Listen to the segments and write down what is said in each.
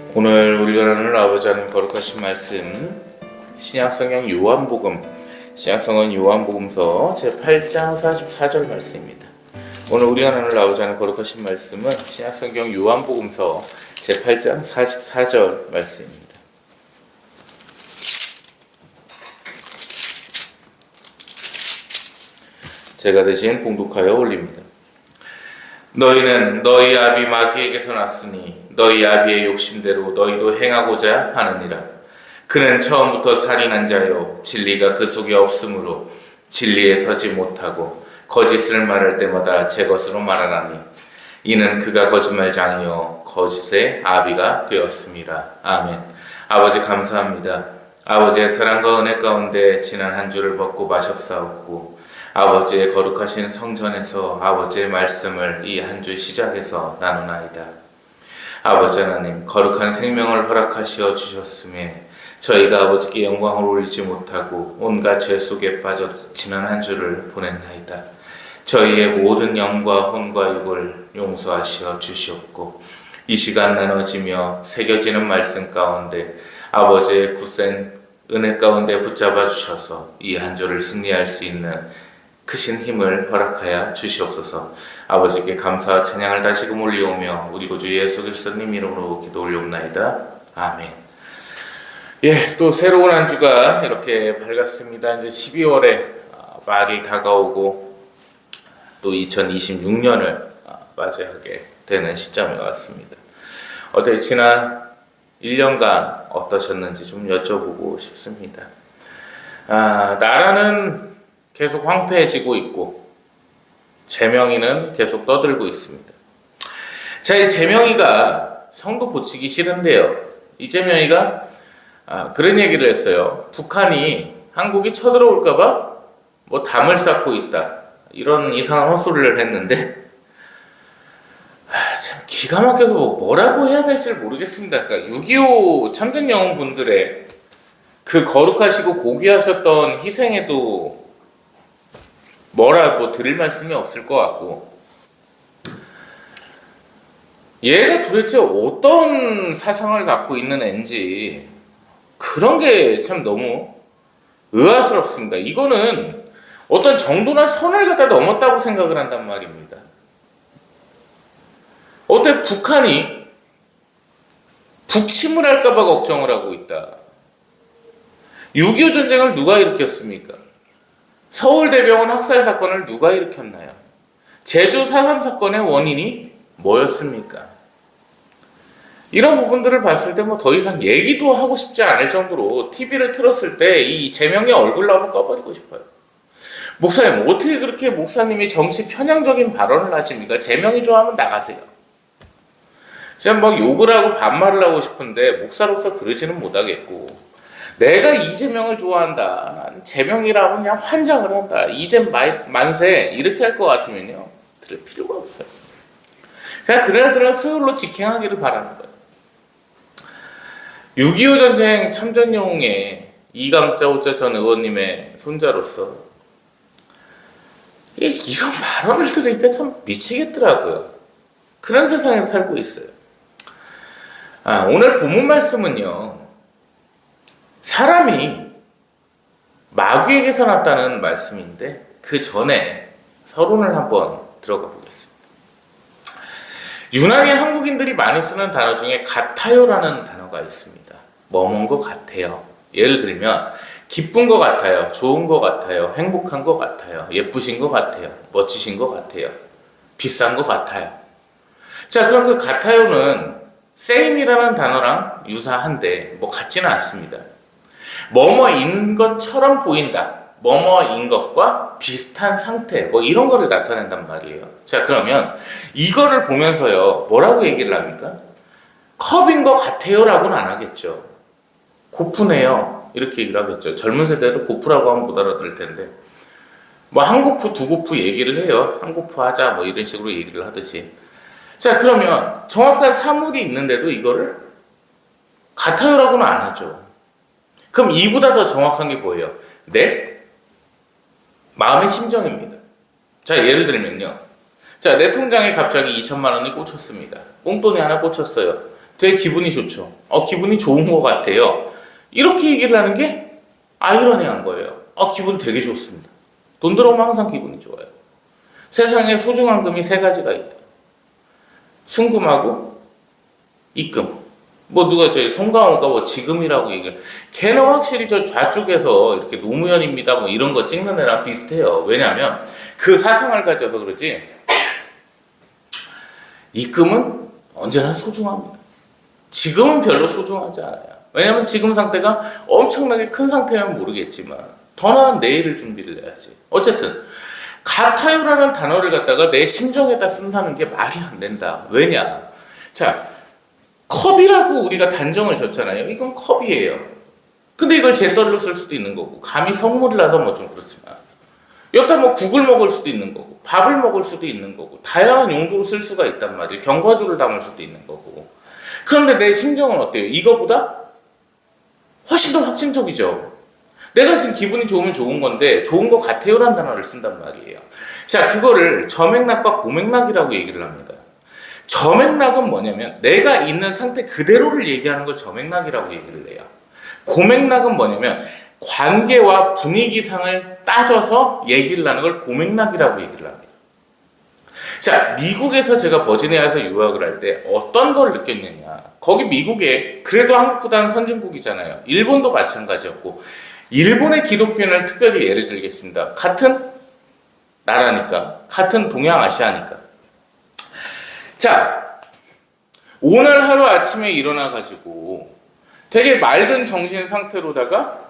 오늘 우리가 나눌 아버지 하나님 거룩하신 말씀 신약성경 요한복음서 제8장 44절 말씀입니다. 오늘 우리가 나눌 아버지 하나님 거룩하신 말씀은 신약성경 요한복음서 제8장 44절 말씀입니다. 제가 대신 봉독하여 올립니다. 너희는 너희 아비 마귀에게서 났으니 너희 아비의 욕심대로 너희도 행하고자 하느니라. 그는 처음부터 살인한 자요 진리가 그 속에 없으므로 진리에 서지 못하고 거짓을 말할 때마다 제 것으로 말하나니 이는 그가 거짓말장이요 거짓의 아비가 되었습니다. 아멘. 아버지 감사합니다. 아버지의 사랑과 은혜 가운데 지난 한 주를 먹고 마셨사옵고 아버지의 거룩하신 성전에서 아버지의 말씀을 이 한 주 시작해서 나누나이다. 아버지 하나님 거룩한 생명을 허락하시어 주셨음에 저희가 아버지께 영광을 올리지 못하고 온갖 죄 속에 빠져 지난 한 주를 보냈나이다. 저희의 모든 영과 혼과 육을 용서하시어 주시옵고 이 시간 나눠지며 새겨지는 말씀 가운데 아버지의 굳센 은혜 가운데 붙잡아 주셔서 이 한 주를 승리할 수 있는 크신 힘을 허락하여 주시옵소서. 아버지께 감사와 찬양을 다시금 올리오며 우리 구주 예수 그리스도님 이름으로 기도 올리옵나이다. 아멘. 또 새로운 한 주가 이렇게 밝았습니다. 이제 12월에 말이 다가오고 또 2026년을 맞이하게 되는 시점에 왔습니다. 어때 지난 1년간 어떠셨는지 좀 여쭤보고 싶습니다. 나라는 계속 황폐해지고 있고 재명이는 계속 떠들고 있습니다. 자, 이 재명이가 성도 고치기 싫은데요. 이재명이가 그런 얘기를 했어요. 북한이 한국이 쳐들어올까봐 뭐 담을 쌓고 있다. 이런 이상한 헛소리를 했는데 참 기가 막혀서 뭐라고 해야 될지 모르겠습니다. 그러니까 6.25 참전영웅분들의 그 거룩하시고 고귀하셨던 희생에도 뭐라 드릴 말씀이 없을 것 같고 얘가 도대체 어떤 사상을 갖고 있는 앤지 그런 게 참 너무 의아스럽습니다. 이거는 어떤 정도나 선을 갖다 넘었다고 생각을 한단 말입니다. 어때 북한이 북침을 할까봐 걱정을 하고 있다. 6.25 전쟁을 누가 일으켰습니까? 서울대병원 학살 사건을 누가 일으켰나요? 제주 4.3 사건의 원인이 뭐였습니까? 이런 부분들을 봤을 때 더 이상 얘기도 하고 싶지 않을 정도로 TV를 틀었을 때 이 재명의 얼굴로 한번 꺼버리고 싶어요. 목사님, 어떻게 그렇게 목사님이 정치 편향적인 발언을 하십니까? 재명이 좋아하면 나가세요. 제가 막 욕을 하고 반말을 하고 싶은데 목사로서 그러지는 못하겠고 내가 이재명을 좋아한다. 재명이라고 그냥 환장을 한다. 이재 만세 이렇게 할 것 같으면요. 들을 필요가 없어요. 그냥 그네들은 스스로 직행하기를 바라는 거예요. 6.25 전쟁 참전영웅의 이강자 전 의원님의 손자로서 이런 발언을 들으니까 참 미치겠더라고요. 그런 세상에서 살고 있어요. 오늘 본문 말씀은요. 사람이 마귀에게서 났다는 말씀인데 그 전에 서론을 한번 들어가 보겠습니다. 유난히 한국인들이 많이 쓰는 단어 중에 같아요라는 단어가 있습니다. 뭐뭔 것 같아요. 예를 들면 기쁜 것 같아요. 좋은 것 같아요. 행복한 것 같아요. 예쁘신 것 같아요. 멋지신 것 같아요. 비싼 것 같아요. 자, 그럼 그 같아요는 same이라는 단어랑 유사한데 같지는 않습니다. 뭐뭐인 것처럼 보인다. 뭐뭐인 것과 비슷한 상태. 이런 거를 나타낸단 말이에요. 자, 그러면 이거를 보면서요. 뭐라고 얘기를 합니까? 컵인 것 같아요 라고는 안 하겠죠. 고프네요. 이렇게 얘기를 하겠죠. 젊은 세대도 고프라고 하면 못 알아들을 텐데 한 고프, 두 고프 얘기를 해요. 한 고프 하자 이런 식으로 얘기를 하듯이. 자, 그러면 정확한 사물이 있는데도 이거를 같아요 라고는 안 하죠. 그럼 이보다 더 정확한 게 뭐예요? 내 마음의 심정입니다. 자, 예를 들면요. 자, 내 통장에 갑자기 2천만 원이 꽂혔습니다. 꽁돈이 하나 꽂혔어요. 되게 기분이 좋죠. 기분이 좋은 것 같아요. 이렇게 얘기를 하는 게 아이러니한 거예요. 기분 되게 좋습니다. 돈 들어오면 항상 기분이 좋아요. 세상에 소중한 금이 세 가지가 있다. 순금하고 입금. 누가 송강호가 지금이라고 얘기를. 걔는 확실히 저 좌쪽에서 이렇게 노무현입니다 이런 거 찍는 애랑 비슷해요. 왜냐하면 그 사상을 가져서 그러지. 입금은 언제나 소중합니다. 지금은 별로 소중하지 않아요. 왜냐하면 지금 상태가 엄청나게 큰 상태면 모르겠지만 더 나은 내일을 준비를 해야지. 어쨌든 같아요라는 단어를 갖다가 내 심정에다 쓴다는 게 말이 안 된다. 왜냐? 자, 컵이라고 우리가 단정을 줬잖아요. 이건 컵이에요. 근데 이걸 제떨로 쓸 수도 있는 거고, 감히 선물이라서 좀 그렇지만, 여기다 국을 먹을 수도 있는 거고, 밥을 먹을 수도 있는 거고, 다양한 용도로 쓸 수가 있단 말이에요. 견과류를 담을 수도 있는 거고. 그런데 내 심정은 어때요? 이거보다 훨씬 더 확증적이죠. 내가 지금 기분이 좋으면 좋은 건데 좋은 것 같아요라는 단어를 쓴단 말이에요. 자, 그거를 저맥락과 고맥락이라고 얘기를 합니다. 저맥락은 뭐냐면 내가 있는 상태 그대로를 얘기하는 걸 저맥락이라고 얘기를 해요. 고맥락은 뭐냐면 관계와 분위기상을 따져서 얘기를 하는 걸 고맥락이라고 얘기를 합니다. 자, 미국에서 제가 버지니아에서 유학을 할 때 어떤 걸 느꼈느냐. 거기 미국에 그래도 한국보다는 선진국이잖아요. 일본도 마찬가지였고, 일본의 기독교인을 특별히 예를 들겠습니다. 같은 나라니까, 같은 동양아시아니까. 자, 오늘 하루 아침에 일어나가지고 되게 맑은 정신 상태로다가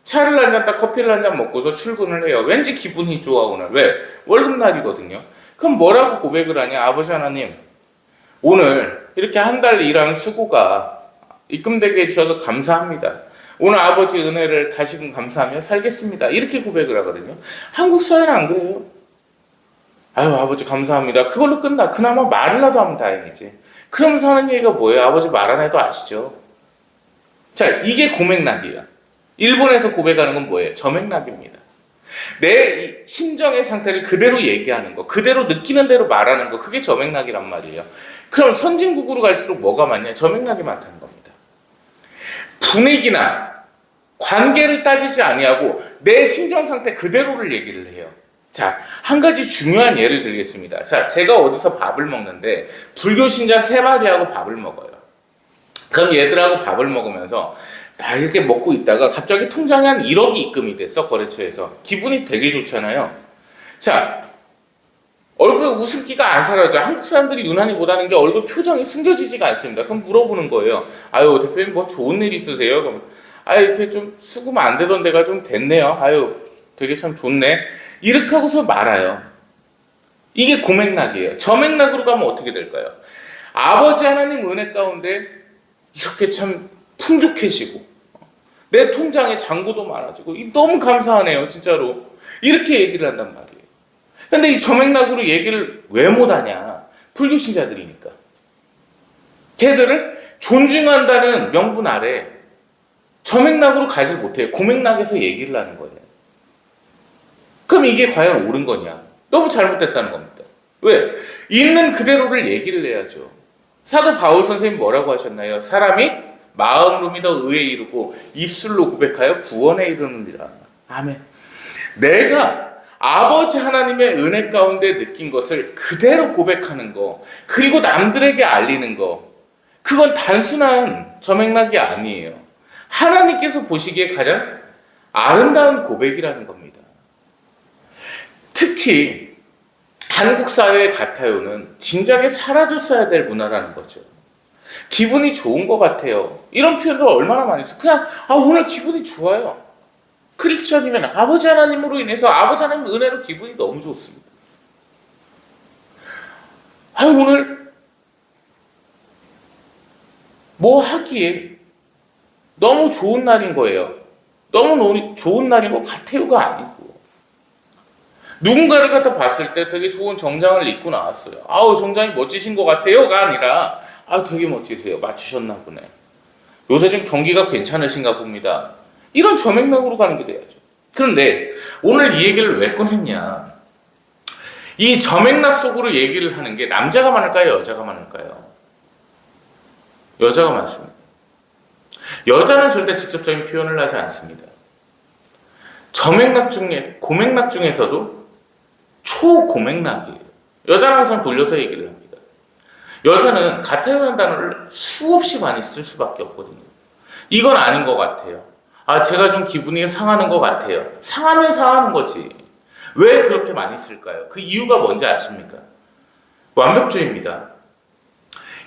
차를 한 잔 딱 커피를 한 잔 먹고서 출근을 해요. 왠지 기분이 좋아 오늘. 왜? 월급날이거든요. 그럼 뭐라고 고백을 하냐? 아버지 하나님, 오늘 이렇게 한 달 일한 수고가 입금되게 해주셔서 감사합니다. 오늘 아버지 은혜를 다시금 감사하며 살겠습니다. 이렇게 고백을 하거든요. 한국 사회는 안 그래요. 아유, 아버지 감사합니다. 그걸로 끝나. 그나마 말이라도 하면 다행이지. 그러면서 하는 얘기가 뭐예요? 아버지 말 안 해도 아시죠? 자, 이게 고맥락이에요. 일본에서 고백하는 건 뭐예요? 저맥락입니다. 내 심정의 상태를 그대로 얘기하는 거, 그대로 느끼는 대로 말하는 거, 그게 저맥락이란 말이에요. 그럼 선진국으로 갈수록 뭐가 많냐? 저맥락이 많다는 겁니다. 분위기나 관계를 따지지 아니하고 내 심정 상태 그대로를 얘기를 해요. 자, 한 가지 중요한 예를 들겠습니다. 자, 제가 어디서 밥을 먹는데 불교 신자 3마리하고 밥을 먹어요. 그럼 얘들하고 밥을 먹으면서 나 이렇게 먹고 있다가 갑자기 통장에 한 1억이 입금이 됐어, 거래처에서. 기분이 되게 좋잖아요. 자, 얼굴에 웃음기가 안 사라져. 한국 사람들이 유난히 못하는 게 얼굴 표정이 숨겨지지가 않습니다. 그럼 물어보는 거예요. 아유, 대표님 뭐 좋은 일 있으세요? 그럼 이렇게 좀 수금 안 되던 데가 좀 됐네요. 아유, 되게 참 좋네. 이렇게 하고서 말아요. 이게 고맥락이에요. 저맥락으로 가면 어떻게 될까요? 아버지 하나님 은혜 가운데 이렇게 참 풍족해지고 내 통장에 잔고도 많아지고 너무 감사하네요, 진짜로. 이렇게 얘기를 한단 말이에요. 근데 이 저맥락으로 얘기를 왜 못하냐? 불교 신자들이니까. 걔들을 존중한다는 명분 아래 저맥락으로 가지 못해요. 고맥락에서 얘기를 하는 거예요. 그럼 이게 과연 옳은 거냐? 너무 잘못됐다는 겁니다. 왜? 있는 그대로를 얘기를 해야죠. 사도 바울 선생님 뭐라고 하셨나요? 사람이 마음으로 믿어 의에 이르고 입술로 고백하여 구원에 이르느니라. 아멘. 내가 아버지 하나님의 은혜 가운데 느낀 것을 그대로 고백하는 거, 그리고 남들에게 알리는 거, 그건 단순한 저맥락이 아니에요. 하나님께서 보시기에 가장 아름다운 고백이라는 겁니다. 특히 한국 사회의 같아요는 진작에 사라졌어야 될 문화라는 거죠. 기분이 좋은 것 같아요. 이런 표현도 얼마나 많이 써요. 그냥 오늘 기분이 좋아요. 크리스천이면 아버지 하나님으로 인해서 아버지 하나님 은혜로 기분이 너무 좋습니다. 오늘 뭐 하기에 너무 좋은 날인 거예요. 너무 좋은 날인 것 같아요가 아니고 누군가를 갖다 봤을 때 되게 좋은 정장을 입고 나왔어요. 정장이 멋지신 것 같아요가 아니라 되게 멋지세요. 맞추셨나 보네. 요새 좀 경기가 괜찮으신가 봅니다. 이런 저맥락으로 가는 게 돼야죠. 그런데 오늘 이 얘기를 왜 꺼냈냐? 이 저맥락 속으로 얘기를 하는 게 남자가 많을까요? 여자가 많을까요? 여자가 많습니다. 여자는 절대 직접적인 표현을 하지 않습니다. 고맥락 중에서도 초고맥락이에요. 여자는 항상 돌려서 얘기를 합니다. 여자는 같아요라는 단어를 수없이 많이 쓸 수밖에 없거든요. 이건 아닌 것 같아요. 제가 좀 기분이 상하는 것 같아요. 상하면 상하는 거지. 왜 그렇게 많이 쓸까요? 그 이유가 뭔지 아십니까? 완벽주의입니다.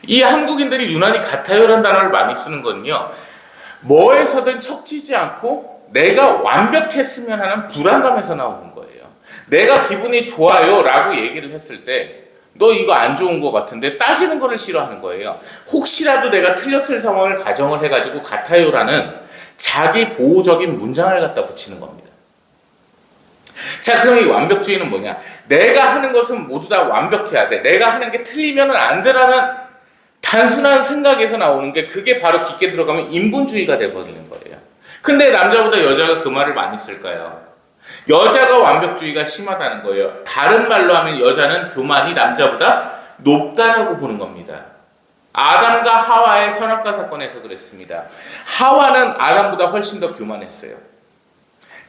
이 한국인들이 유난히 같아요라는 단어를 많이 쓰는 건요, 뭐에서든 척지지 않고 내가 완벽했으면 하는 불안감에서 나오는 거예요. 내가 기분이 좋아요 라고 얘기를 했을 때 너 이거 안 좋은 것 같은데 따지는 거를 싫어하는 거예요. 혹시라도 내가 틀렸을 상황을 가정을 해가지고 같아요라는 자기 보호적인 문장을 갖다 붙이는 겁니다. 자, 그럼 이 완벽주의는 뭐냐? 내가 하는 것은 모두 다 완벽해야 돼. 내가 하는 게 틀리면 안 되라는 단순한 생각에서 나오는 게, 그게 바로 깊게 들어가면 인본주의가 돼버리는 거예요. 근데 남자보다 여자가 그 말을 많이 쓸까요? 여자가 완벽주의가 심하다는 거예요. 다른 말로 하면 여자는 교만이 남자보다 높다라고 보는 겁니다. 아담과 하와의 선악과 사건에서 그랬습니다. 하와는 아담보다 훨씬 더 교만했어요.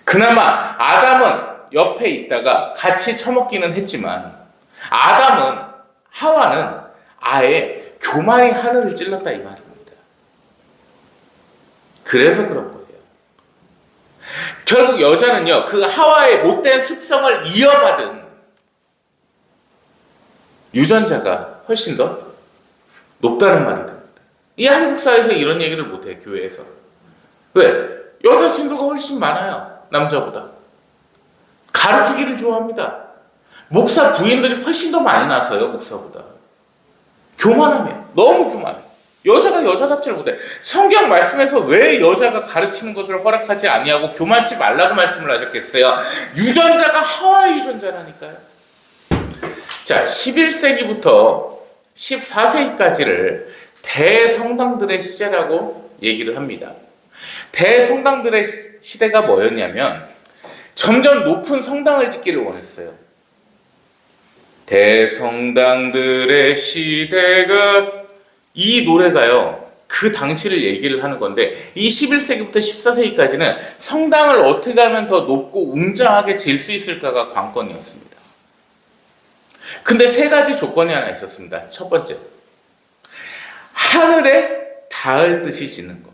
그나마 아담은 옆에 있다가 같이 처먹기는 했지만 하와는 아예 교만이 하늘을 찔렀다 이 말입니다. 그래서 그런 거예요. 결국 여자는요, 그 하와의 못된 습성을 이어받은 유전자가 훨씬 더 높다는 말이 됩니다. 이 한국 사회에서 이런 얘기를 못해요, 교회에서. 왜? 여자 신도가 훨씬 많아요, 남자보다. 가르치기를 좋아합니다. 목사 부인들이 훨씬 더 많이 나서요, 목사보다. 교만하면, 너무 교만해. 여자가 여자답지를 못해. 성경 말씀에서 왜 여자가 가르치는 것을 허락하지 아니하고 교만치 말라고 말씀을 하셨겠어요? 유전자가 하와의 유전자라니까요. 자, 11세기부터 14세기까지를 대성당들의 시대라고 얘기를 합니다. 대성당들의 시대가 뭐였냐면 점점 높은 성당을 짓기를 원했어요. 대성당들의 시대가, 이 노래가요, 그 당시를 얘기를 하는 건데, 이 11세기부터 14세기까지는 성당을 어떻게 하면 더 높고 웅장하게 지을 수 있을까가 관건이었습니다. 근데 세 가지 조건이 하나 있었습니다. 첫 번째, 하늘에 닿을 듯이 짓는 거.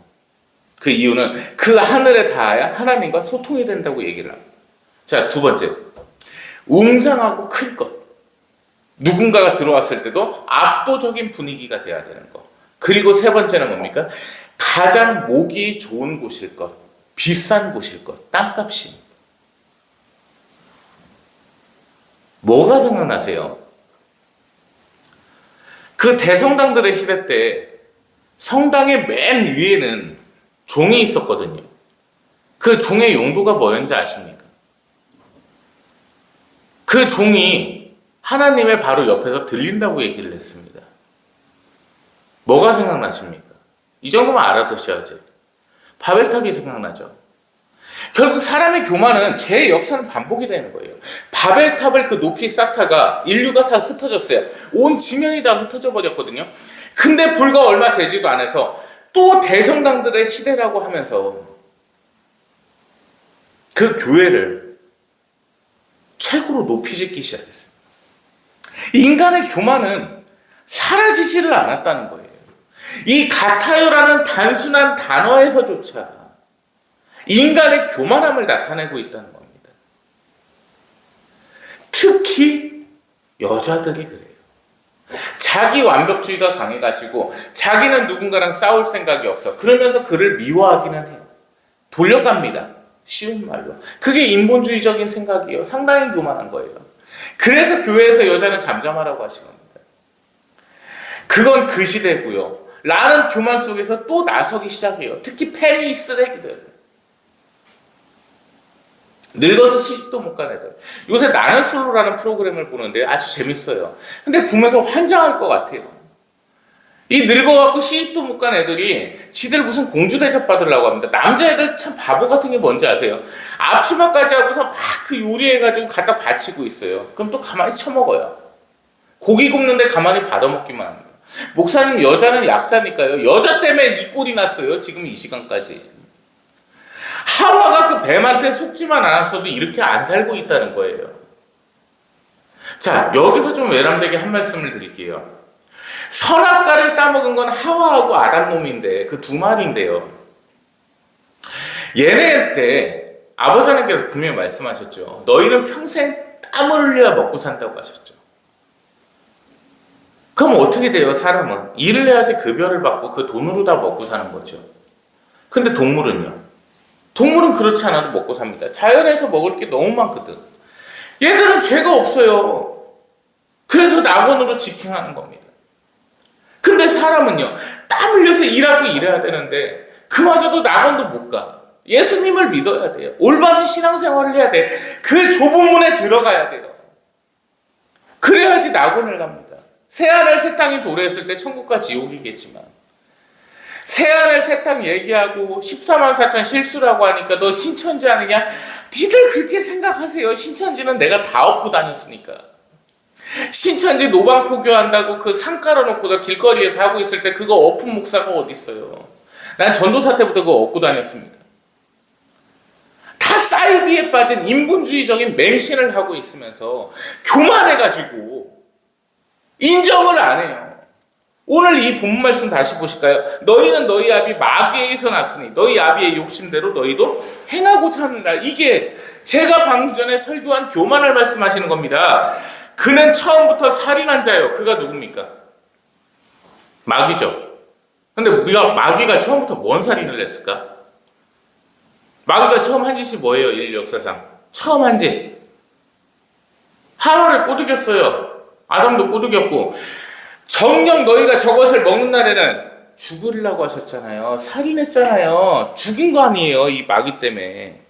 그 이유는 그 하늘에 닿아야 하나님과 소통이 된다고 얘기를 합니다. 자, 두 번째, 웅장하고 클 것. 누군가가 들어왔을 때도 압도적인 분위기가 돼야 되는 것. 그리고 세 번째는 뭡니까? 가장 모기 좋은 곳일 것, 비싼 곳일 것, 땅값입니다. 뭐가 생각나세요? 그 대성당들의 시대 때 성당의 맨 위에는 종이 있었거든요. 그 종의 용도가 뭐였는지 아십니까? 그 종이 하나님의 바로 옆에서 들린다고 얘기를 했습니다. 뭐가 생각나십니까? 이 정도만 알아두셔야지. 바벨탑이 생각나죠. 결국 사람의 교만은 제 역사는 반복이 되는 거예요. 바벨탑을 그 높이 쌓다가 인류가 다 흩어졌어요. 온 지면이 다 흩어져 버렸거든요. 근데 불과 얼마 되지도 않아서 또 대성당들의 시대라고 하면서 그 교회를 최고로 높이 짓기 시작했어요. 인간의 교만은 사라지지를 않았다는 거예요. 이 같아요라는 단순한 단어에서조차 인간의 교만함을 나타내고 있다는 겁니다. 특히 여자들이 그래요. 자기 완벽주의가 강해가지고 자기는 누군가랑 싸울 생각이 없어. 그러면서 그를 미워하기는 해요. 돌려갑니다. 쉬운 말로. 그게 인본주의적인 생각이에요. 상당히 교만한 거예요. 그래서 교회에서 여자는 잠잠하라고 하신 겁니다. 그건 그 시대고요. 라는 교만 속에서 또 나서기 시작해요. 특히 페미 쓰레기들. 늙어서 시집도 못 간 애들. 요새 나는 솔로라는 프로그램을 보는데 아주 재밌어요. 근데 보면서 환장할 것 같아요. 이 늙어갖고 시집도 못 간 애들이 지들 무슨 공주 대접 받으려고 합니다. 남자애들 참 바보 같은 게 뭔지 아세요? 앞치마까지 하고서 막 그 요리해가지고 갖다 바치고 있어요. 그럼 또 가만히 처먹어요. 고기 굽는데 가만히 받아먹기만 합니다. 목사님, 여자는 약자니까요. 여자 때문에 이 꼴이 났어요. 지금 이 시간까지. 하와가 그 뱀한테 속지만 않았어도 이렇게 안 살고 있다는 거예요. 자, 여기서 좀 외람되게 한 말씀을 드릴게요. 선악과를 따먹은 건 하와하고 아담 놈인데, 그 두 마리인데요. 얘네한테 아버지 하나님께서 분명히 말씀하셨죠. 너희는 평생 땀을 흘려야 먹고 산다고 하셨죠. 그럼 어떻게 돼요? 사람은 일을 해야지 급여를 받고 그 돈으로 다 먹고 사는 거죠. 근데 동물은요? 동물은 그렇지 않아도 먹고 삽니다. 자연에서 먹을 게 너무 많거든. 얘들은 죄가 없어요. 그래서 낙원으로 직행하는 겁니다. 근데 사람은요, 땀 흘려서 일하고 일해야 되는데 그마저도 낙원도 못 가. 예수님을 믿어야 돼요. 올바른 신앙생활을 해야 돼. 그 좁은 문에 들어가야 돼요. 그래야지 낙원을 갑니다. 새하늘 새 땅이 도래했을 때 천국과 지옥이겠지만, 새하늘 새 땅 얘기하고 14만 4천 실수라고 하니까 너 신천지 아니냐? 니들 그렇게 생각하세요. 신천지는 내가 다 업고 다녔으니까. 신천지 노방 포교한다고 그 상 깔아놓고 길거리에서 하고 있을 때 그거 엎은 목사가 어딨어요. 난 전도사 때부터 그거 업고 다녔습니다. 다 사이비에 빠진 인본주의적인 맹신을 하고 있으면서 교만해가지고 인정을 안 해요. 오늘 이 본문 말씀 다시 보실까요? 너희는 너희 아비 마귀에게서 났으니 너희 아비의 욕심대로 너희도 행하고자 하느라. 이게 제가 방금 전에 설교한 교만을 말씀하시는 겁니다. 그는 처음부터 살인한 자요. 그가 누굽니까? 마귀죠. 근데 우리가 마귀가 처음부터 뭔 살인을 했을까? 마귀가 처음 한 짓이 뭐예요? 인류 역사상 처음 한 짓, 하와를 꼬드겼어요. 아담도 꼬드겼고, 정녕 너희가 저것을 먹는 날에는 죽으리라고 하셨잖아요. 살인했잖아요. 죽인 거 아니에요, 이 마귀 때문에.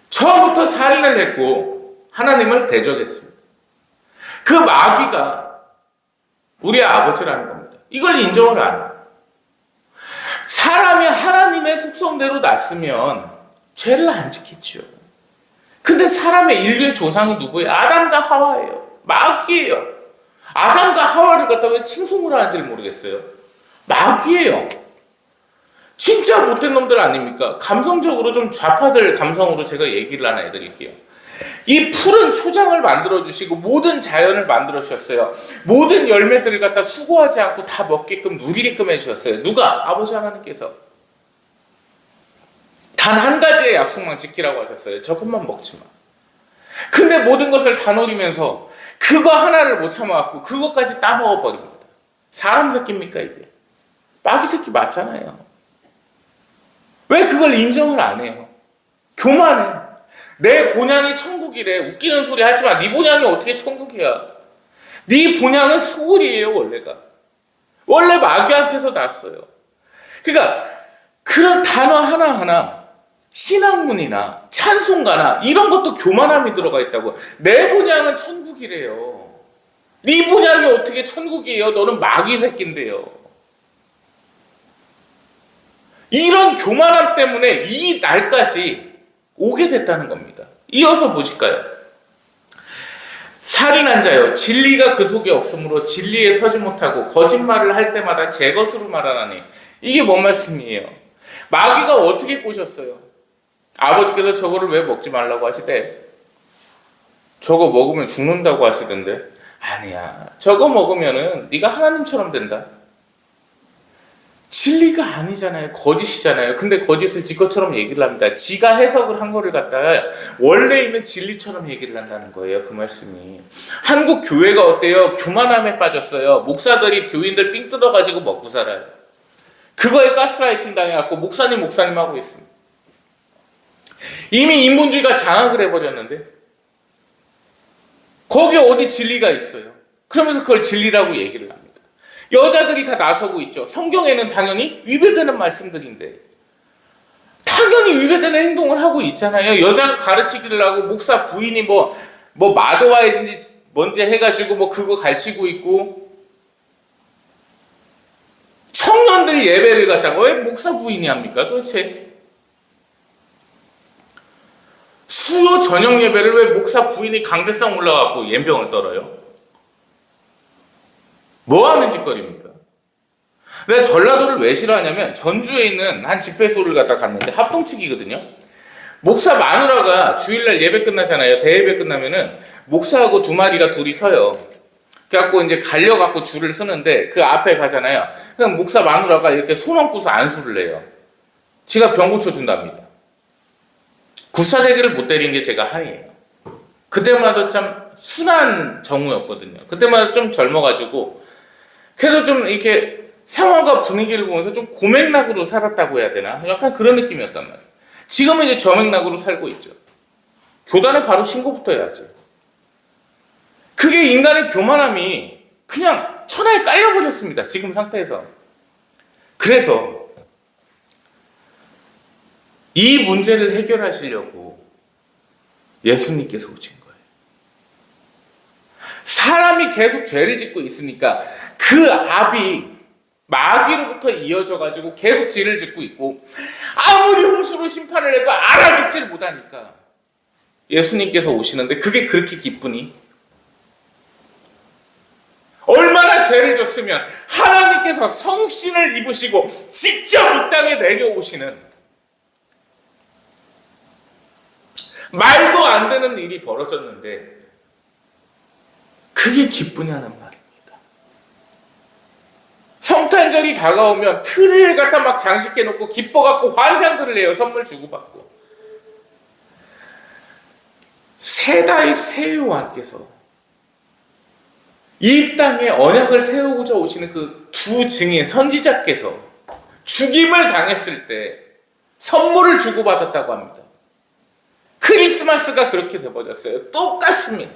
처음부터 살인을 했고 하나님을 대적했습니다. 그 마귀가 우리의 아버지라는 겁니다. 이걸 인정을 안 해요. 사람이 하나님의 속성대로 났으면 죄를 안 지켰죠. 근데 사람의 인류의 조상이 누구예요? 아담과 하와예요. 마귀예요. 아담과 하와를 갖다 왜 칭송을 하는지 모르겠어요. 마귀예요. 진짜 못된 놈들 아닙니까? 감성적으로 좀 좌파들 감성으로 제가 얘기를 하나 해드릴게요. 이 푸른 초장을 만들어주시고 모든 자연을 만들어주셨어요. 모든 열매들을 갖다 수고하지 않고 다 먹게끔 누리게끔 해주셨어요. 누가? 아버지 하나님께서. 단 한 가지의 약속만 지키라고 하셨어요. 저것만 먹지 마. 근데 모든 것을 다 노리면서 그거 하나를 못 참아갖고 그것까지 따먹어버립니다. 사람 새끼입니까 이게? 마귀 새끼 맞잖아요. 왜 그걸 인정을 안 해요? 교만해. 내 본향이 천국이래. 웃기는 소리 하지 마. 네 본향이 어떻게 천국이야? 네 본향은 수월이에요, 원래가. 원래 마귀한테서 났어요. 그러니까 그런 단어 하나하나, 신학문이나 찬송가나 이런 것도 교만함이 들어가 있다고. 내 본향은 천국이래요. 네 본향이 어떻게 천국이에요? 너는 마귀 새끼인데요. 이런 교만함 때문에 이 날까지 오게 됐다는 겁니다. 이어서 보실까요? 살인한 자여, 진리가 그 속에 없으므로 진리에 서지 못하고 거짓말을 할 때마다 제 것으로 말하나니. 이게 뭔 말씀이에요? 마귀가 어떻게 꼬셨어요? 아버지께서 저거를 왜 먹지 말라고 하시대? 저거 먹으면 죽는다고 하시던데. 아니야, 저거 먹으면은 네가 하나님처럼 된다. 진리가 아니잖아요. 거짓이잖아요. 근데 거짓을 지 것처럼 얘기를 합니다. 지가 해석을 한 거를 갖다가 원래 있는 진리처럼 얘기를 한다는 거예요. 그 말씀이. 한국 교회가 어때요? 교만함에 빠졌어요. 목사들이 교인들 삥 뜯어가지고 먹고 살아요. 그거에 가스라이팅 당해갖고 목사님 하고 있습니다. 이미 인본주의가 장악을 해버렸는데 거기 어디 진리가 있어요. 그러면서 그걸 진리라고 얘기를 합니다. 여자들이 다 나서고 있죠. 성경에는 당연히 위배되는 말씀들인데 당연히 위배되는 행동을 하고 있잖아요. 여자가 가르치기를 하고 목사 부인이 뭐 마도와이든지 뭔지 해가지고 뭐 그거 가르치고 있고, 청년들 예배를 갖다가 왜 목사 부인이 합니까 도대체? 수요 저녁 예배를 왜 목사 부인이 강대상 올라가고 연병을 떨어요? 뭐 하는 짓거리입니까? 내가 전라도를 왜 싫어하냐면 전주에 있는 한 집회소를 갔다 갔는데 합동측이거든요. 목사 마누라가 주일날 예배 끝나잖아요. 대예배 끝나면은 목사하고 두 마리가 둘이 서요. 그래갖고 이제 갈려갖고 줄을 서는데 그 앞에 가잖아요. 그냥 목사 마누라가 이렇게 손 얹고서 안수를 해요. 지가 병 고쳐준답니다. 굿사대기를 못 때린 게 제가 한이에요. 그때마다 참 순한 정우였거든요. 그때마다 좀 젊어가지고 그래도 좀 이렇게 상황과 분위기를 보면서 좀 고맥락으로 살았다고 해야 되나? 약간 그런 느낌이었단 말이에요. 지금은 이제 저맥락으로 살고 있죠. 교단에 바로 신고부터 해야지. 그게 인간의 교만함이 그냥 천하에 깔려버렸습니다. 지금 상태에서. 그래서 이 문제를 해결하시려고 예수님께서 오신 거예요. 사람이 계속 죄를 짓고 있으니까 그 압이 마귀로부터 이어져 가지고 계속 죄를 짓고 있고 아무리 홍수로 심판을 해도 알아듣지를 못하니까 예수님께서 오시는데 그게 그렇게 기쁘니? 얼마나 죄를 졌으면 하나님께서 성신을 입으시고 직접 이 땅에 내려오시는 말도 안 되는 일이 벌어졌는데 그게 기쁘냐는 말입니다. 성탄절이 다가오면 트리를 갖다 막 장식해놓고 기뻐갖고 환장들을 해요. 선물 주고받고. 세다의 새 요한께서 이 땅에 언약을 세우고자 오시는 그 두 증인 선지자께서 죽임을 당했을 때 선물을 주고받았다고 합니다. 크리스마스가 그렇게 돼버렸어요. 똑같습니다.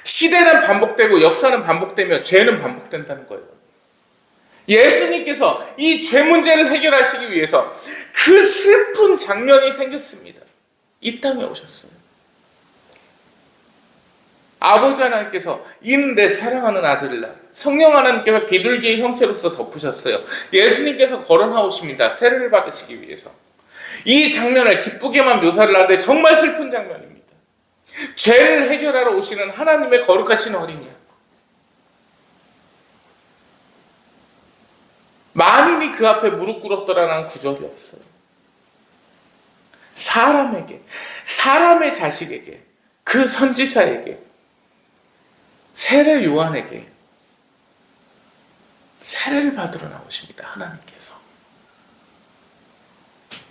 시대는 반복되고 역사는 반복되며 죄는 반복된다는 거예요. 예수님께서 이 죄 문제를 해결하시기 위해서 그 슬픈 장면이 생겼습니다. 이 땅에 오셨어요. 아버지 하나님께서 이는 내 사랑하는 아들이라 성령 하나님께서 비둘기의 형체로서 덮으셨어요. 예수님께서 걸어나오십니다. 세례를 받으시기 위해서. 이 장면을 기쁘게만 묘사를 하는데 정말 슬픈 장면입니다. 죄를 해결하러 오시는 하나님의 거룩하신 어린이. 만인이 그 앞에 무릎 꿇었더라라는 구절이 없어요. 사람에게, 사람의 자식에게, 그 선지자에게, 세례 요한에게 세례를 받으러 나오십니다. 하나님께서.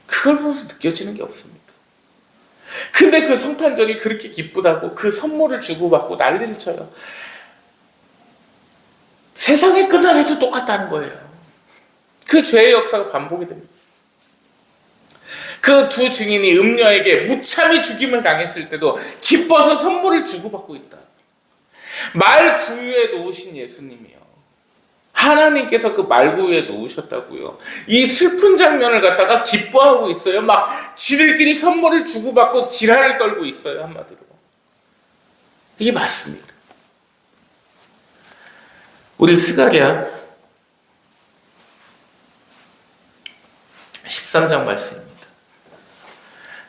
그걸 보면서 느껴지는 게 없습니까? 근데 그 성탄절이 그렇게 기쁘다고 그 선물을 주고받고 난리를 쳐요. 세상의 끝날에도 똑같다는 거예요. 그 죄의 역사가 반복이 됩니다. 그 두 증인이 음녀에게 무참히 죽임을 당했을 때도 기뻐서 선물을 주고받고 있다. 말구유에 놓으신 예수님이요. 하나님께서 그 말구유에 놓으셨다고요. 이 슬픈 장면을 갖다가 기뻐하고 있어요. 막 지들끼리 선물을 주고받고 지랄을 떨고 있어요. 한마디로. 이게 맞습니다. 우리 스가랴 13장 말씀입니다.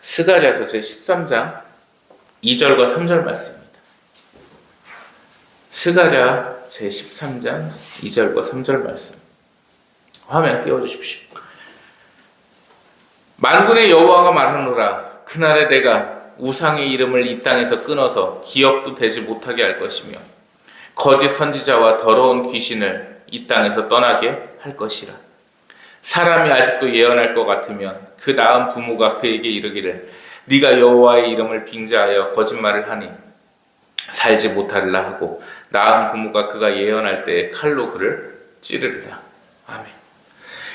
스가랴서 제 13장 2절과 3절 말씀입니다. 스가랴 제 13장 2절과 3절 말씀. 화면 띄워주십시오. 만군의 여호와가 말하노라. 그날에 내가 우상의 이름을 이 땅에서 끊어서 기업도 되지 못하게 할 것이며 거짓 선지자와 더러운 귀신을 이 땅에서 떠나게 할 것이라. 사람이 아직도 예언할 것 같으면 그 낳은 부모가 그에게 이르기를 네가 여호와의 이름을 빙자하여 거짓말을 하니 살지 못하리라 하고 낳은 부모가 그가 예언할 때 칼로 그를 찌르리라. 아멘.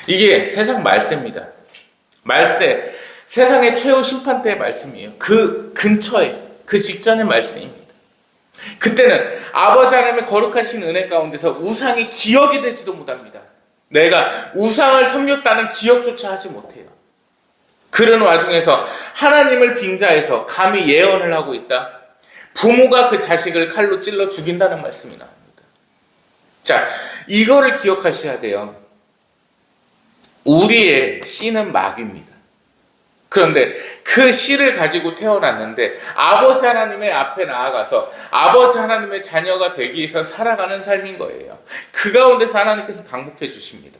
이게 세상 말세입니다. 말세, 세상의 최후 심판 때의 말씀이에요. 그 근처에, 그 직전의 말씀입니다. 그때는 아버지 하나님의 거룩하신 은혜 가운데서 우상이 기억이 되지도 못합니다. 내가 우상을 섬겼다는 기억조차 하지 못해요. 그런 와중에서 하나님을 빙자해서 감히 예언을 하고 있다. 부모가 그 자식을 칼로 찔러 죽인다는 말씀이 나옵니다. 자, 이거를 기억하셔야 돼요. 우리의 씨는 마귀입니다. 그런데 그 씨를 가지고 태어났는데 아버지 하나님의 앞에 나아가서 아버지 하나님의 자녀가 되기 위해서 살아가는 삶인 거예요. 그 가운데서 하나님께서 방북해 주십니다.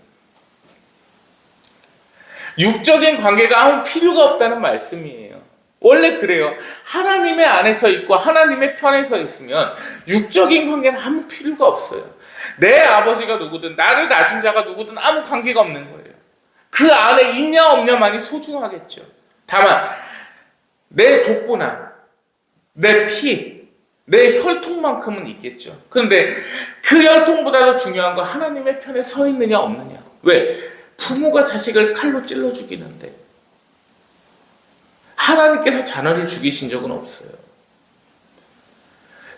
육적인 관계가 아무 필요가 없다는 말씀이에요. 원래 그래요. 하나님의 안에서 있고 하나님의 편에 서 있으면 육적인 관계는 아무 필요가 없어요. 내 아버지가 누구든 나를 낳은 자가 누구든 아무 관계가 없는 거예요. 그 안에 있냐 없냐만이 소중하겠죠. 다만 내 족보나 내 피, 내 혈통만큼은 있겠죠. 그런데 그 혈통보다도 중요한 건 하나님의 편에 서 있느냐 없느냐. 왜? 부모가 자식을 칼로 찔러 죽이는데 하나님께서 자녀를 죽이신 적은 없어요.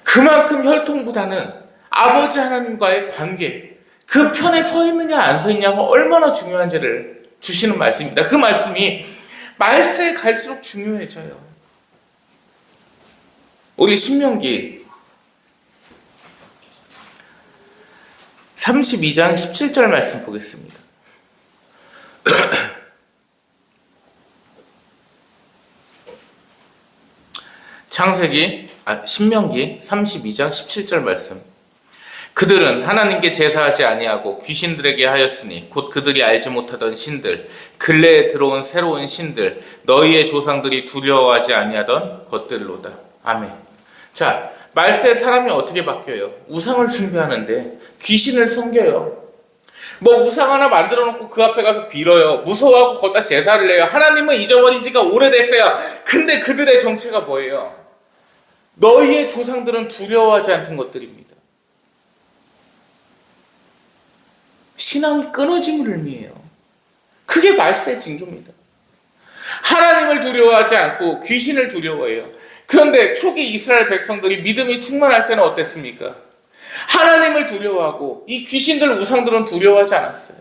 그만큼 혈통보다는 아버지 하나님과의 관계, 그 편에 서 있느냐 안 서 있냐가 얼마나 중요한지를 주시는 말씀입니다. 그 말씀이 말세에 갈수록 중요해져요. 우리 신명기 32장 17절 말씀 보겠습니다. 신명기 32장 17절 말씀. 그들은 하나님께 제사하지 아니하고 귀신들에게 하였으니 곧 그들이 알지 못하던 신들, 근래에 들어온 새로운 신들, 너희의 조상들이 두려워하지 아니하던 것들로다. 아멘. 자, 말세 사람이 어떻게 바뀌어요? 우상을 숭배하는데 귀신을 섬겨요. 뭐 우상 하나 만들어 놓고 그 앞에 가서 빌어요. 무서워하고 거기다 제사를 내요. 하나님은 잊어버린 지가 오래됐어요. 근데 그들의 정체가 뭐예요? 너희의 조상들은 두려워하지 않던 것들입니다. 신앙이 끊어짐을 의미해요. 그게 말세의 징조입니다. 하나님을 두려워하지 않고 귀신을 두려워해요. 그런데 초기 이스라엘 백성들이 믿음이 충만할 때는 어땠습니까? 하나님을 두려워하고 이 귀신들 우상들은 두려워하지 않았어요.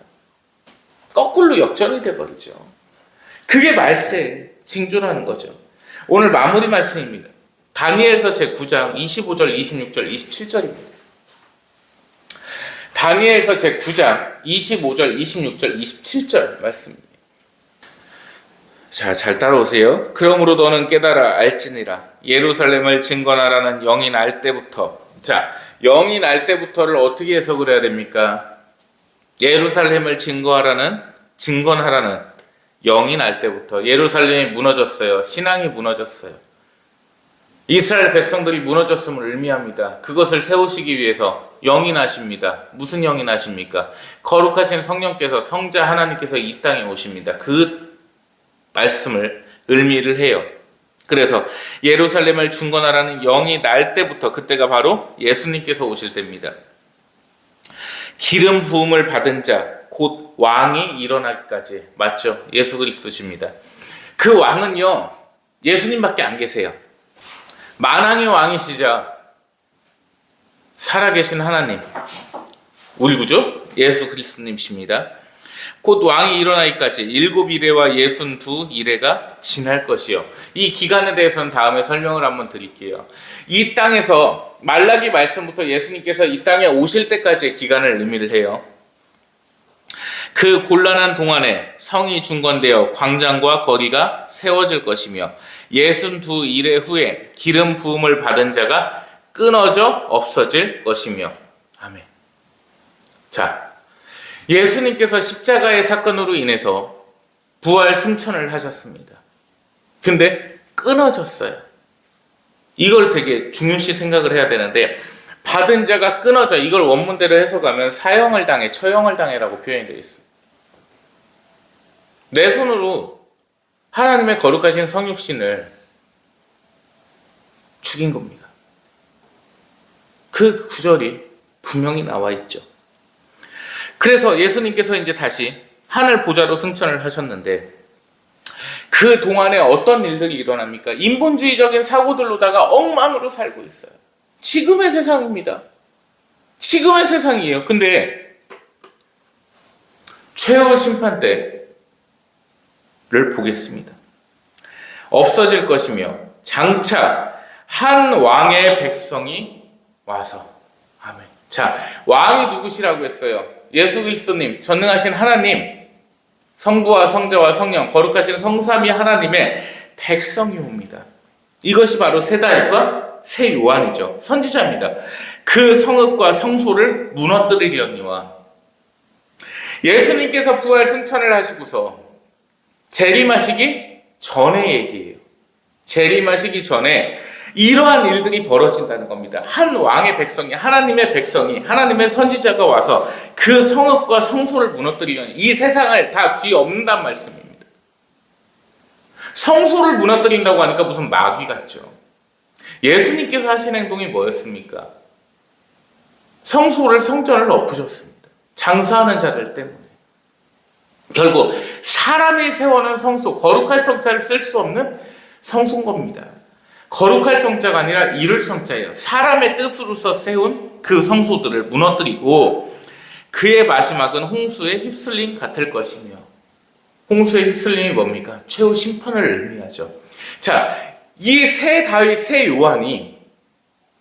거꾸로 역전이 돼버리죠. 그게 말세의 징조라는 거죠. 오늘 마무리 말씀입니다. 다니엘서 제9장 25절, 26절, 27절입니다. 다니엘서 제9장 25절, 26절, 27절 말씀입니다. 자, 잘 따라오세요. 그러므로 너는 깨달아 알지니라. 예루살렘을 증건하라는 영이 날 때부터. 자, 영이 날 때부터를 어떻게 해석을 해야 됩니까? 예루살렘을 증거하라는, 증건하라는 영이 날 때부터. 예루살렘이 무너졌어요. 신앙이 무너졌어요. 이스라엘 백성들이 무너졌음을 의미합니다. 그것을 세우시기 위해서 영이 나십니다. 무슨 영이 나십니까? 거룩하신 성령께서, 성자 하나님께서 이 땅에 오십니다. 그 말씀을 의미를 해요. 그래서 예루살렘을 중건하라는 영이 날 때부터, 그때가 바로 예수님께서 오실 때입니다. 기름 부음을 받은 자, 곧 왕이 일어나기까지. 맞죠? 예수 그리스도십니다. 그 왕은요, 예수님밖에 안 계세요. 만왕의 왕이시자 살아계신 하나님, 우리 구주 예수 그리스도님이십니다. 곧 왕이 일어나기까지 7이레와 62이레가 지날 것이요. 이 기간에 대해서는 다음에 설명을 한번 드릴게요. 이 땅에서 말라기 말씀부터 예수님께서 이 땅에 오실 때까지의 기간을 의미를 해요. 그 곤란한 동안에 성이 중건되어 광장과 거리가 세워질 것이며 62일의 후에 기름 부음을 받은 자가 끊어져 없어질 것이며. 아멘. 자, 예수님께서 십자가의 사건으로 인해서 부활 승천을 하셨습니다. 근데 끊어졌어요. 이걸 되게 중요시 생각을 해야 되는데, 받은 자가 끊어져, 이걸 원문대로 해석하면 사형을 당해, 처형을 당해라고 표현이 되어 있어요. 내 손으로 하나님의 거룩하신 성육신을 죽인 겁니다. 그 구절이 분명히 나와 있죠. 그래서 예수님께서 이제 다시 하늘 보좌로 승천을 하셨는데, 그 동안에 어떤 일들이 일어납니까? 인본주의적인 사고들로다가 엉망으로 살고 있어요. 지금의 세상입니다. 지금의 세상이에요. 근데 최후 심판 때를 보겠습니다. 없어질 것이며 장차 한 왕의 백성이 와서. 아멘. 자, 왕이 누구시라고 했어요? 예수 그리스도님, 전능하신 하나님. 성부와 성자와 성령, 거룩하신 성삼위 하나님의 백성이 옵니다. 이것이 바로 새 다윗과 새 요한이죠. 선지자입니다. 그 성읍과 성소를 무너뜨리려니와. 예수님께서 부활 승천을 하시고서 재림하시기 전의 얘기예요. 재림하시기 전에 이러한 일들이 벌어진다는 겁니다. 한 왕의 백성이, 하나님의 백성이, 하나님의 선지자가 와서 그 성읍과 성소를 무너뜨리려니, 이 세상을 다 뒤엎는다는 말씀입니다. 성소를 무너뜨린다고 하니까 무슨 마귀 같죠. 예수님께서 하신 행동이 뭐였습니까? 성전을 엎으셨습니다. 장사하는 자들 때문에. 결국 사람이 세워놓은 성소, 거룩할 성자를 쓸 수 없는 성소인 겁니다. 거룩할 성자가 아니라 이룰 성자예요. 사람의 뜻으로서 세운 그 성소들을 무너뜨리고, 그의 마지막은 홍수에 휩쓸림 같을 것이며, 홍수에 휩쓸림이 뭡니까? 최후 심판을 의미하죠. 자, 이 새 다윗, 새 요한이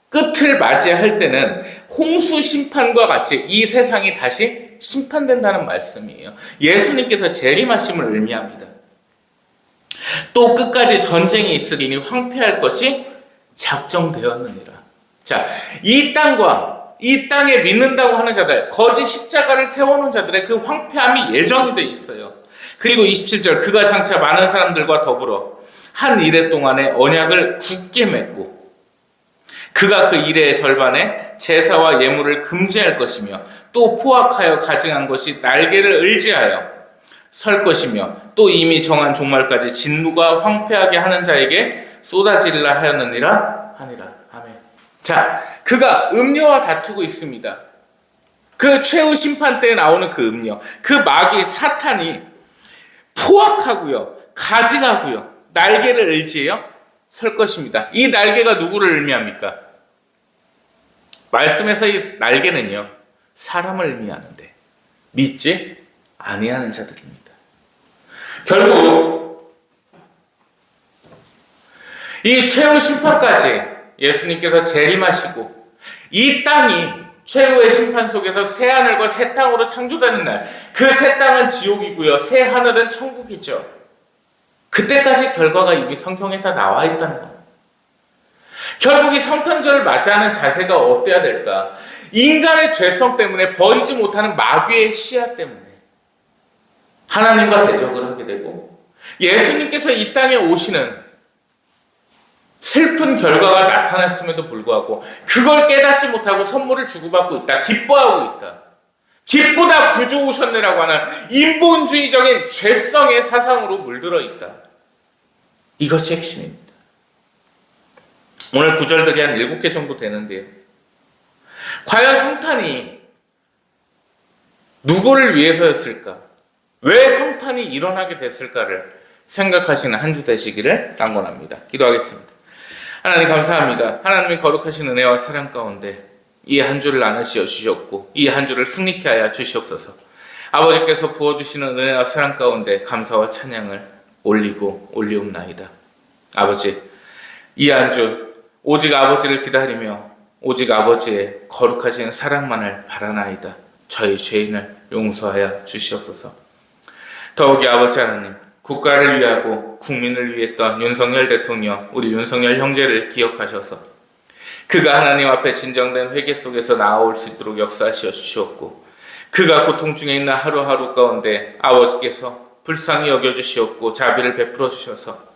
끝을 맞이할 때는 홍수 심판과 같이 이 세상이 다시 심판된다는 말씀이에요. 예수님께서 재림하심을 의미합니다. 또 끝까지 전쟁이 있으리니 황폐할 것이 작정되었느니라. 자, 이 땅과 이 땅에 믿는다고 하는 자들, 거짓 십자가를 세워놓은 자들의 그 황폐함이 예정이 돼 있어요. 그리고 27절, 그가 장차 많은 사람들과 더불어 한 이레 동안에 언약을 굳게 맺고, 그가 그 이레의 절반에 제사와 예물을 금지할 것이며, 또 포악하여 가증한 것이 날개를 을지하여 설 것이며, 또 이미 정한 종말까지 진노가 황폐하게 하는 자에게 쏟아지리라 하였느니라 하니라. 아멘. 자, 그가 음녀와 다투고 있습니다. 그 최후 심판 때에 나오는 그 음녀, 그 마귀 사탄이 포악하고요, 가증하고요, 날개를 을지해요 설 것입니다. 이 날개가 누구를 의미합니까? 말씀에서 이 날개는요, 사람을 의미하는데 믿지 아니하는 자들입니다. 결국 이 최후 심판까지 예수님께서 재림하시고, 이 땅이 최후의 심판 속에서 새 하늘과 새 땅으로 창조되는 날, 그 새 땅은 지옥이고요, 새 하늘은 천국이죠. 그때까지 결과가 이미 성경에 다 나와 있다는 겁니다. 결국 이 성탄절을 맞이하는 자세가 어때야 될까? 인간의 죄성 때문에, 버리지 못하는 마귀의 씨앗 때문에 하나님과 대적을 하게 되고, 예수님께서 이 땅에 오시는 슬픈 결과가 나타났음에도 불구하고 그걸 깨닫지 못하고 선물을 주고받고 있다, 기뻐하고 있다. 기쁘다 구주 오셨네라고 하는 인본주의적인 죄성의 사상으로 물들어 있다. 이것이 핵심입니다. 오늘 구절들이 한 7개 정도 되는데요, 과연 성탄이 누구를 위해서였을까? 왜 성탄이 일어나게 됐을까를 생각하시는 한 주 되시기를 당원합니다. 기도하겠습니다. 하나님 감사합니다. 하나님의 거룩하신 은혜와 사랑 가운데 이 한 주를 나누시어 주셨고, 이 한 주를 승리케 하여 주시옵소서. 아버지께서 부어주시는 은혜와 사랑 가운데 감사와 찬양을 올리옵나이다. 아버지, 이 한 주 오직 아버지를 기다리며 오직 아버지의 거룩하신 사랑만을 바라나이다. 저희 죄인을 용서하여 주시옵소서. 더욱이 아버지 하나님, 국가를 위하고 국민을 위했던 윤석열 대통령, 우리 윤석열 형제를 기억하셔서 그가 하나님 앞에 진정된 회개 속에서 나아올 수 있도록 역사하시어 주시옵고, 그가 고통 중에 있는 하루하루 가운데 아버지께서 불쌍히 여겨주시옵고 자비를 베풀어 주셔서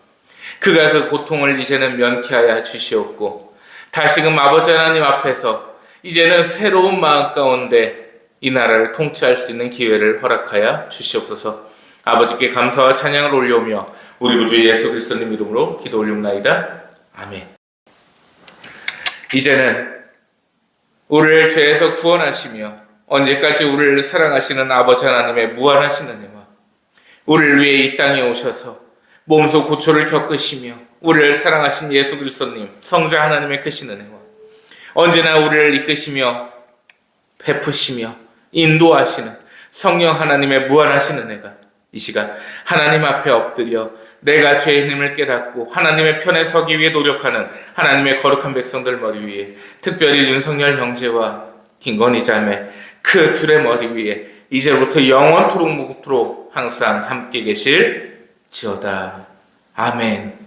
그가 그 고통을 이제는 면케하여 주시옵고, 다시금 아버지 하나님 앞에서 이제는 새로운 마음 가운데 이 나라를 통치할 수 있는 기회를 허락하여 주시옵소서. 아버지께 감사와 찬양을 올려오며 우리 구주 예수 그리스도님 이름으로 기도 올리옵나이다. 아멘. 이제는 우리를 죄에서 구원하시며 언제까지 우리를 사랑하시는 아버지 하나님의 무한하신 은혜와 우리를 위해 이 땅에 오셔서 몸소 고초를 겪으시며 우리를 사랑하신 예수 그리스도님, 성자 하나님의 크신 은혜와 언제나 우리를 이끄시며 베푸시며 인도하시는 성령 하나님의 무한하신 은혜가 이 시간 하나님 앞에 엎드려 내가 죄인임을 깨닫고 하나님의 편에 서기 위해 노력하는 하나님의 거룩한 백성들 머리 위에, 특별히 윤석열 형제와 김건희 자매 그 둘의 머리 위에 이제부터 영원토록 무토록 항상 함께 계실지어다. 아멘.